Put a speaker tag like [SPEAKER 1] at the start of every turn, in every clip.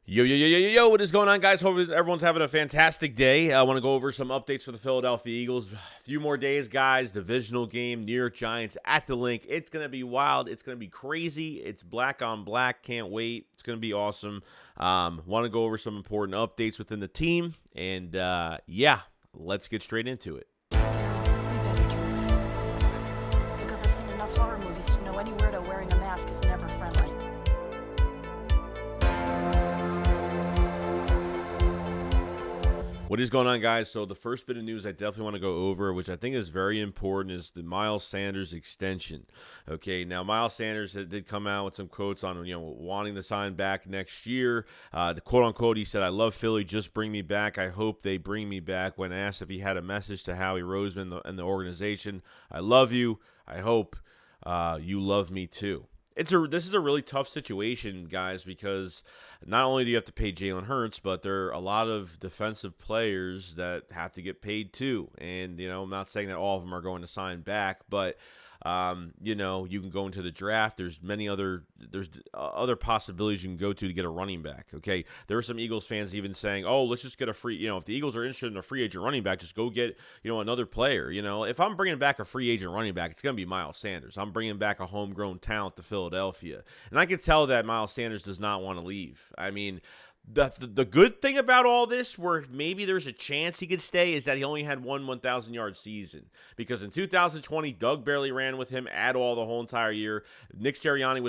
[SPEAKER 1] Yo, what is going on, guys? Hope everyone's having a fantastic day. I want to go over some updates for the Philadelphia Eagles. A few more days, guys. Divisional game, New York Giants at the Link. It's going to be wild. It's going to be crazy. It's black on black. Can't wait. It's going to be awesome. Want to go over some important updates within the team. And, let's get straight into it.
[SPEAKER 2] We better turn around. Because I've seen enough horror movies to know any weirdo wearing a mask is never friendly.
[SPEAKER 1] What is going on, guys? So the first bit of news I definitely want to go over, which I think is very important, is the Miles Sanders extension. Okay, now Miles Sanders did come out with some quotes on, wanting to sign back next year. The quote-unquote, he said, "I love Philly, just bring me back. I hope they bring me back." When asked if he had a message to Howie Roseman and the organization, "I love you. I hope you love me too." This is a really tough situation, guys, because not only do you have to pay Jalen Hurts, but there are a lot of defensive players that have to get paid too. And, I'm not saying that all of them are going to sign back, but, you can go into the draft. There's other possibilities you can go to get a running back, okay? There are some Eagles fans even saying, oh, let's just get a free, if the Eagles are interested in a free agent running back, just go get, another player. If I'm bringing back a free agent running back, it's going to be Miles Sanders. I'm bringing back a homegrown talent to Philadelphia. And I can tell that Miles Sanders does not want to leave. I mean, the good thing about all this, where maybe there's a chance he could stay, is that he only had one 1,000-yard season. Because in 2020, Doug barely ran with him at all the whole entire year. Nick Sirianni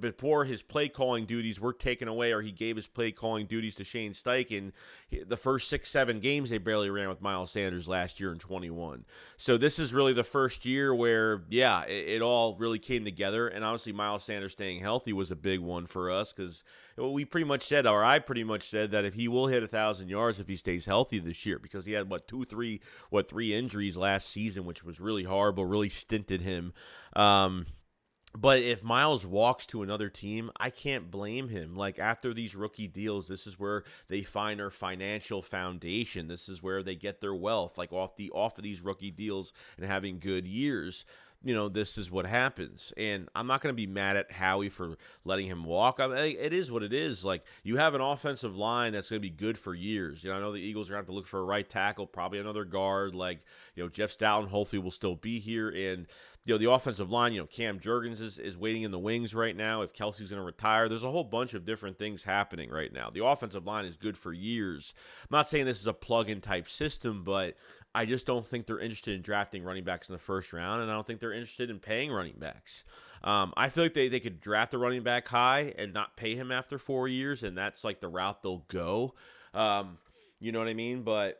[SPEAKER 1] before his play calling duties were taken away, or he gave his play calling duties to Shane Steichen. The first 6-7 games they barely ran with Miles Sanders last year in 21. So this is really the first year where, it all really came together. And obviously Miles Sanders staying healthy was a big one for us, because I pretty much said that if he will hit 1,000 yards if he stays healthy this year, because he had three injuries last season, which was really horrible, really stinted him. But if Miles walks to another team, I can't blame him. Like, after these rookie deals, this is where they find their financial foundation. This is where they get their wealth, like off of these rookie deals and having good years. This is what happens. And I'm not going to be mad at Howie for letting him walk. It is what it is. Like, you have an offensive line that's going to be good for years. I know the Eagles are going to have to look for a right tackle, probably another guard. Like, Jeff Stoughton hopefully will still be here. And, the offensive line, Cam Jurgens is waiting in the wings right now. If Kelsey's going to retire, there's a whole bunch of different things happening right now. The offensive line is good for years. I'm not saying this is a plug-in type system, but I just don't think they're interested in drafting running backs in the first round, and I don't think they're interested in paying running backs. I feel like they could draft a running back high and not pay him after 4 years, and that's like the route they'll go. You know what I mean? But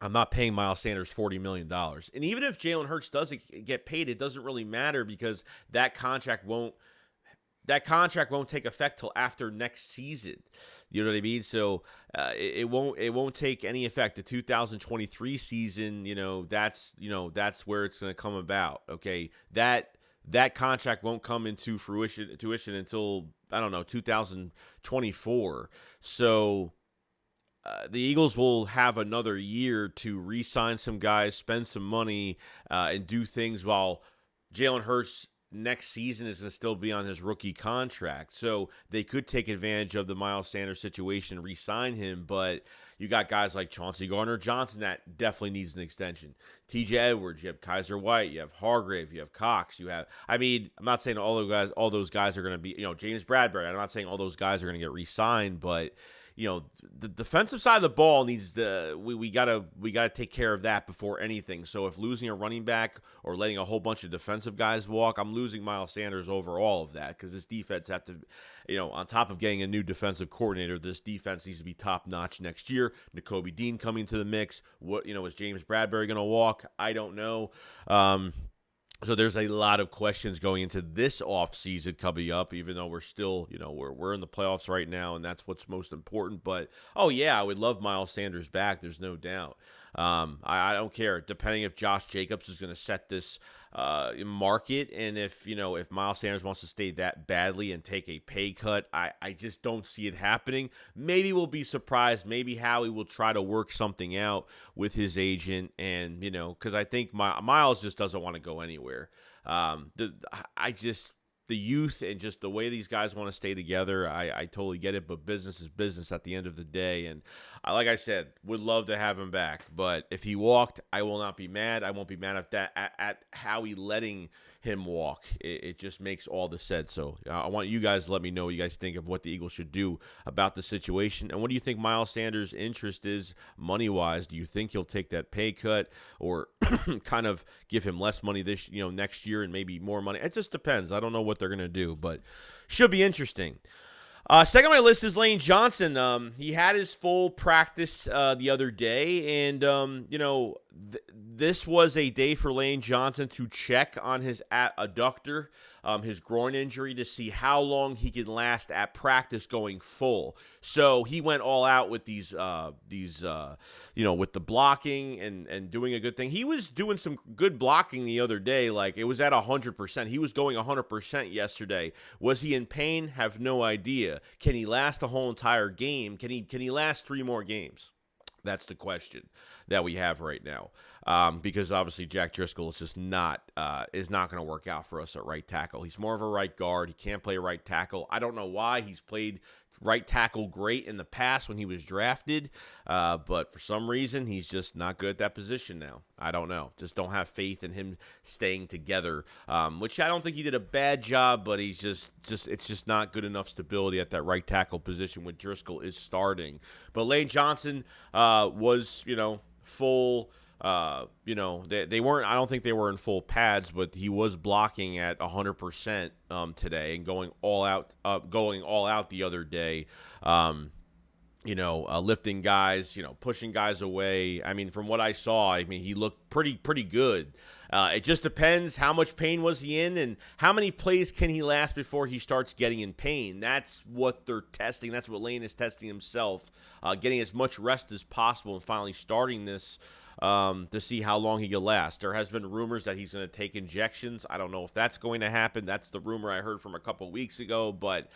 [SPEAKER 1] I'm not paying Miles Sanders $40 million. And even if Jalen Hurts doesn't get paid, it doesn't really matter, because that contract won't take effect till after next season. You know what I mean? So it won't take any effect. The 2023 season, that's where it's going to come about. Okay, that contract won't come into fruition until, I don't know, 2024. So the Eagles will have another year to re-sign some guys, spend some money, and do things, while Jalen Hurts next season is going to still be on his rookie contract. So they could take advantage of the Miles Sanders situation and re-sign him, but you got guys like Chauncey Gardner-Johnson that definitely needs an extension. TJ Edwards, you have Kaiser White, you have Hargrave, you have Cox, I'm not saying all those guys are going to be, James Bradbury, I'm not saying all those guys are going to get re-signed, but the defensive side of the ball needs we gotta take care of that before anything. So if losing a running back or letting a whole bunch of defensive guys walk, I'm losing Miles Sanders over all of that, because this defense have to, on top of getting a new defensive coordinator, this defense needs to be top notch next year. Nakobe Dean coming to the mix. What is James Bradbury gonna walk? I don't know. So there's a lot of questions going into this offseason coming up, even though we're still, we're in the playoffs right now, and that's what's most important. But, I would love Miles Sanders back. There's no doubt. I don't care, depending if Josh Jacobs is going to set this market, and if Miles Sanders wants to stay that badly and take a pay cut, I just don't see it happening. Maybe we'll be surprised. Maybe Howie will try to work something out with his agent, and because I think Miles just doesn't want to go anywhere. the youth and just the way these guys want to stay together, I totally get it. But business is business at the end of the day. And like I said, would love to have him back. But if he walked, I will not be mad. I won't be mad at Howie letting him walk. It just makes all the sense. So I want you guys to let me know what you guys think of what the Eagles should do about the situation. And what do you think Miles Sanders' interest is money-wise? Do you think he'll take that pay cut or kind of give him less money next year and maybe more money? It just depends. I don't know what they're going to do, but should be interesting. Second on my list is Lane Johnson. He had his full practice the other day, and this was a day for Lane Johnson to check on his adductor, his groin injury, to see how long he can last at practice going full. So he went all out with with the blocking and doing a good thing. He was doing some good blocking the other day. Like, it was at 100%. He was going 100% yesterday. Was he in pain? Have no idea. Can he last a whole entire game? Can he last 3 more games? That's the question that we have right now, because obviously Jack Driscoll is just not going to work out for us at right tackle. He's more of a right guard. He can't play right tackle. I don't know why. He's played right tackle great in the past when he was drafted, but for some reason he's just not good at that position now. I don't know. Just don't have faith in him staying together, which I don't think he did a bad job, but he's just it's just not good enough stability at that right tackle position when Driscoll is starting. But Lane Johnson was, full. They weren't. I don't think they were in full pads, but he was blocking at 100% today and going all out the other day. Lifting guys, pushing guys away. I mean, from what I saw, he looked pretty good. It just depends how much pain was he in and how many plays can he last before he starts getting in pain. That's what they're testing. That's what Lane is testing himself, getting as much rest as possible and finally starting this to see how long he can last. There has been rumors that he's going to take injections. I don't know if that's going to happen. That's the rumor I heard from a couple weeks ago, but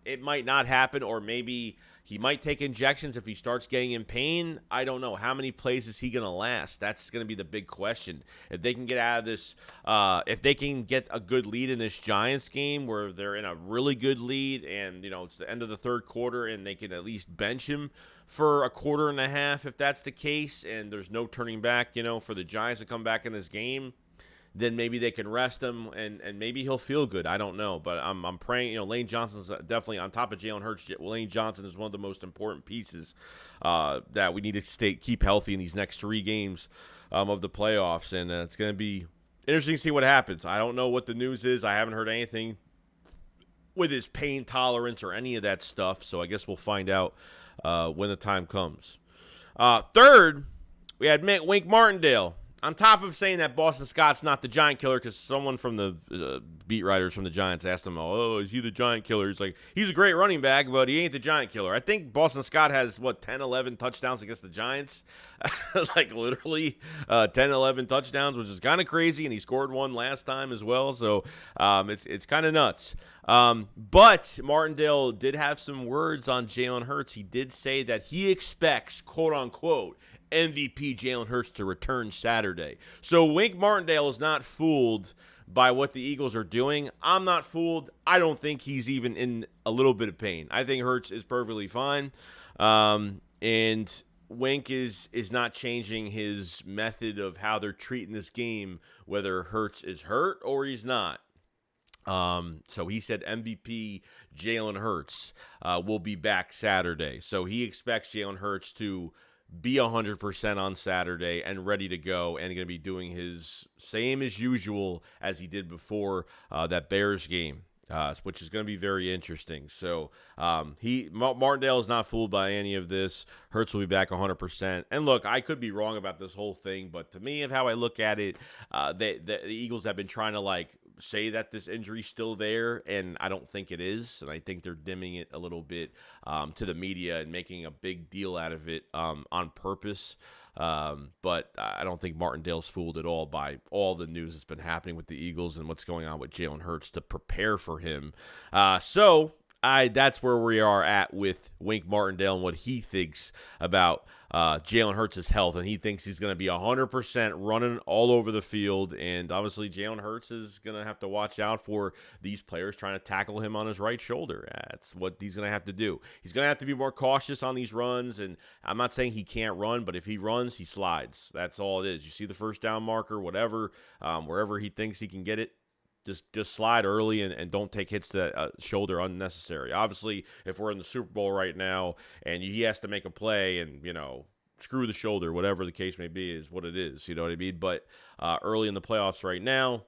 [SPEAKER 1] it might not happen, or maybe he might take injections if he starts getting in pain. I don't know. How many plays is he going to last? That's going to be the big question. If they can get out of this, if they can get a good lead in this Giants game where they're in a really good lead and, it's the end of the third quarter and they can at least bench him for a quarter and a half, if that's the case, and there's no turning back, for the Giants to come back in this game, then maybe they can rest him and maybe he'll feel good. I don't know, but I'm praying. Lane Johnson's definitely on top of Jalen Hurts. Lane Johnson is one of the most important pieces that we need to keep healthy in these next 3 games of the playoffs, and it's going to be interesting to see what happens. I don't know what the news is. I haven't heard anything with his pain tolerance or any of that stuff, so I guess we'll find out when the time comes. Third, we had Wink Martindale. On top of saying that Boston Scott's not the Giant Killer, because someone from the beat writers from the Giants asked him, is he the Giant Killer? He's like, he's a great running back, but he ain't the Giant Killer. I think Boston Scott has, 10, 11 touchdowns against the Giants? Like, literally 10, 11 touchdowns, which is kind of crazy, and he scored one last time as well, so it's kind of nuts. But Martindale did have some words on Jalen Hurts. He did say that he expects, quote-unquote, MVP Jalen Hurts to return Saturday. So Wink Martindale is not fooled by what the Eagles are doing. I'm not fooled. I don't think he's even in a little bit of pain. I think Hurts is perfectly fine. And Wink is not changing his method of how they're treating this game, whether Hurts is hurt or he's not. So he said MVP Jalen Hurts will be back Saturday. So he expects Jalen Hurts to be 100% on Saturday and ready to go, and going to be doing his same as usual as he did before that Bears game, which is going to be very interesting. So Martindale is not fooled by any of this. Hurts will be back 100%. And look, I could be wrong about this whole thing, but to me, of how I look at it, the Eagles have been trying to say that this injury's still there, and I don't think it is. And I think they're dimming it a little bit to the media and making a big deal out of it on purpose. But I don't think Martindale's fooled at all by all the news that's been happening with the Eagles and what's going on with Jalen Hurts to prepare for him. So That's where we are at with Wink Martindale and what he thinks about Jalen Hurts' health, and he thinks he's going to be 100% running all over the field, and obviously Jalen Hurts is going to have to watch out for these players trying to tackle him on his right shoulder. That's what he's going to have to do. He's going to have to be more cautious on these runs, and I'm not saying he can't run, but if he runs, he slides. That's all it is. You see the first down marker, whatever, wherever he thinks he can get it, just slide early and don't take hits to that shoulder unnecessary. Obviously, if we're in the Super Bowl right now and he has to make a play and, screw the shoulder, whatever the case may be, is what it is. You know what I mean? But early in the playoffs right now,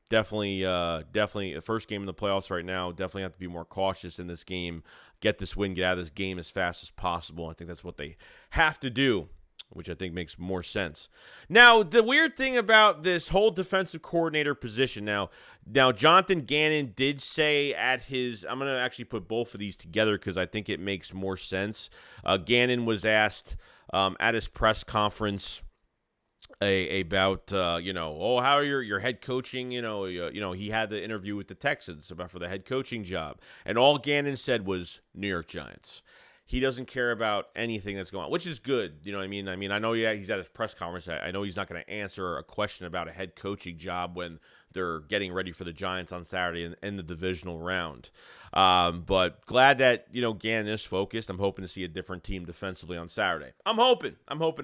[SPEAKER 1] definitely the first game in the playoffs right now, definitely have to be more cautious in this game. Get this win, get out of this game as fast as possible. I think that's what they have to do, which I think makes more sense. Now, the weird thing about this whole defensive coordinator position, now Jonathan Gannon did say at his, I'm going to actually put both of these together because I think it makes more sense. Gannon was asked at his press conference about how are your head coaching, he had the interview with the Texans for the head coaching job, and all Gannon said was New York Giants. He doesn't care about anything that's going on, which is good. You know what I mean? I know he's at his press conference. I know he's not going to answer a question about a head coaching job when they're getting ready for the Giants on Saturday in the divisional round. But glad that, Gannon is focused. I'm hoping to see a different team defensively on Saturday. I'm hoping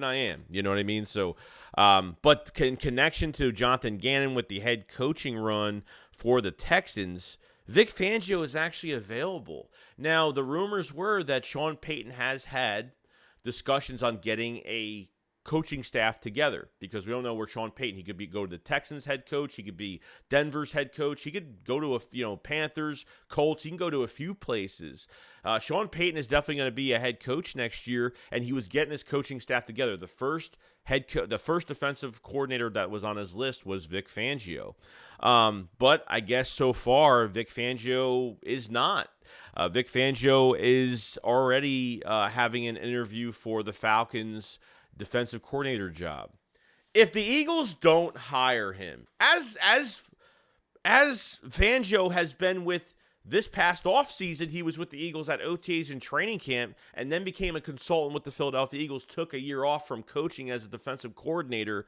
[SPEAKER 1] I am. You know what I mean? So, but in connection to Jonathan Gannon with the head coaching run for the Texans, Vic Fangio is actually available. Now, the rumors were that Sean Payton has had discussions on getting a coaching staff together because we don't know where Sean Payton, he could go to the Texans head coach, he could be Denver's head coach, he could go to Panthers, Colts, he can go to a few places. Sean Payton is definitely going to be a head coach next year, and he was getting his coaching staff together. The first defensive coordinator that was on his list was Vic Fangio. But I guess so far, Vic Fangio is not. Vic Fangio is already having an interview for the Falcons defensive coordinator job. If the Eagles don't hire him, as Fangio has been with this past offseason, he was with the Eagles at OTAs and training camp and then became a consultant with the Philadelphia Eagles, took a year off from coaching as a defensive coordinator.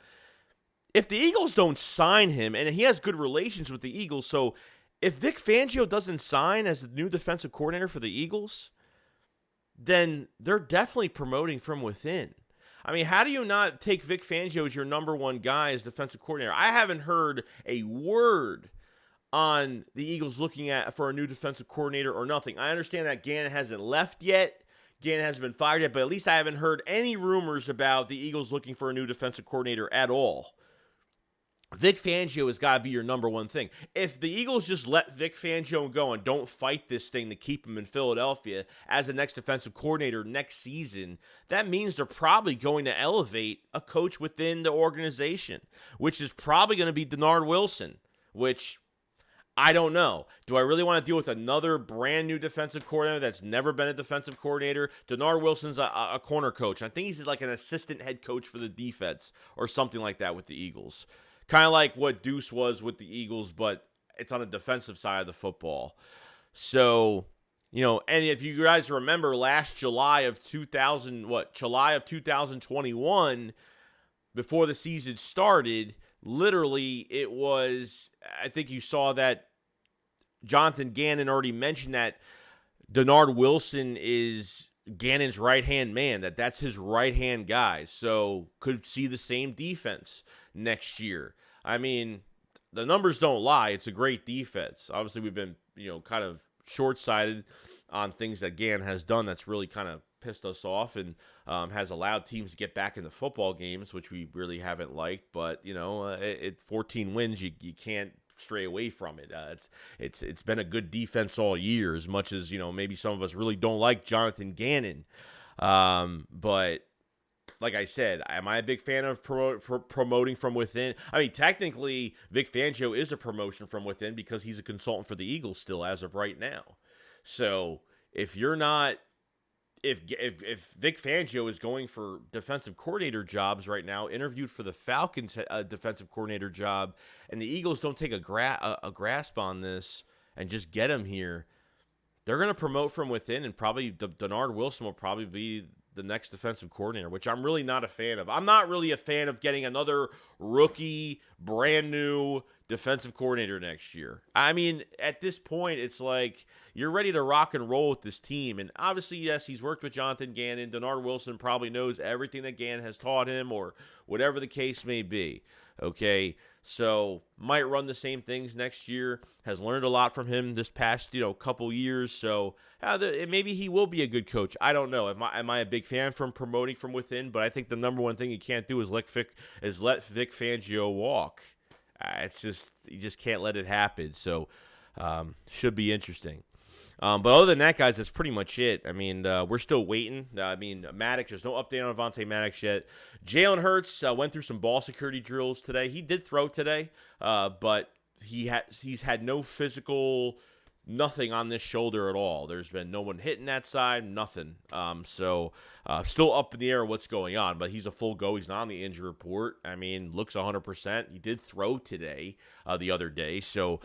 [SPEAKER 1] If the Eagles don't sign him, and he has good relations with the Eagles, so if Vic Fangio doesn't sign as the new defensive coordinator for the Eagles, then they're definitely promoting from within. I mean, how do you not take Vic Fangio as your number one guy as defensive coordinator? I haven't heard a word on the Eagles looking for a new defensive coordinator or nothing. I understand that Gannon hasn't left yet. Gannon hasn't been fired yet, but at least I haven't heard any rumors about the Eagles looking for a new defensive coordinator at all. Vic Fangio has got to be your number one thing. If the Eagles just let Vic Fangio go and don't fight this thing to keep him in Philadelphia as the next defensive coordinator next season, that means they're probably going to elevate a coach within the organization, which is probably going to be Denard Wilson, which I don't know. Do I really want to deal with another brand new defensive coordinator that's never been a defensive coordinator? Denard Wilson's a corner coach. I think he's like an assistant head coach for the defense or something like that with the Eagles. Kind of like what Deuce was with the Eagles, but it's on the defensive side of the football. So, and if you guys remember last July of 2021, before the season started, literally it was, I think you saw that Jonathan Gannon already mentioned that Denard Wilson is Gannon's right-hand man, that's his right-hand guy. So could see the same defense next year. I mean, the numbers don't lie. It's a great defense. Obviously, we've been, kind of short-sighted on things that Gannon has done that's really kind of pissed us off and has allowed teams to get back into football games, which we really haven't liked. But, 14 wins, you can't stray away from it. It's been a good defense all year, as much as, maybe some of us really don't like Jonathan Gannon. But like I said, am I a big fan of promoting from within? I mean, technically, Vic Fangio is a promotion from within because he's a consultant for the Eagles still as of right now. So if you're not, if Vic Fangio is going for defensive coordinator jobs right now, interviewed for the Falcons defensive coordinator job, and the Eagles don't take a grasp on this and just get him here, they're going to promote from within, and probably Denard Wilson will probably be the next defensive coordinator, which I'm really not a fan of. I'm not really a fan of getting another rookie, brand new defensive coordinator next year. I mean, at this point, it's like you're ready to rock and roll with this team. And obviously, yes, he's worked with Jonathan Gannon. Denard Wilson probably knows everything that Gannon has taught him, or whatever the case may be. Okay, so might run the same things next year. Has learned a lot from him this past couple years. So maybe he will be a good coach. I don't know. Am I a big fan from promoting from within? But I think the number one thing you can't do is let Vic Fangio walk. It's just you just can't let it happen. So should be interesting. But other than that, guys, that's pretty much it. I mean, we're still waiting. Maddox, there's no update on Avonte Maddox yet. Jalen Hurts went through some ball security drills today. He did throw today, but he's had no physical, nothing on this shoulder at all. There's been no one hitting that side, nothing. So still up in the air what's going on, but he's a full go. He's not on the injury report. I mean, looks 100%. He did throw today, the other day. So,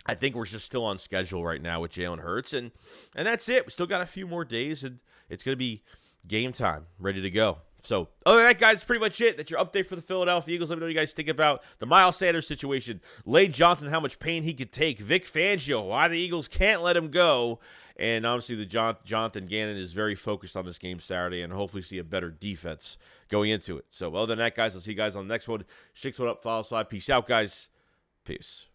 [SPEAKER 1] I think we're just still on schedule right now with Jalen Hurts, and that's it. We still got a few more days, and it's going to be game time, ready to go. So, other than that, guys, that's pretty much it. That's your update for the Philadelphia Eagles. Let me know what you guys think about the Miles Sanders situation. Lane Johnson, how much pain he could take. Vic Fangio, why the Eagles can't let him go. And obviously, the Jonathan Gannon is very focused on this game Saturday, and hopefully see a better defense going into it. So, other than that, guys, I'll see you guys on the next one. SHAKESQUAD up, follow, slide. Peace out, guys. Peace.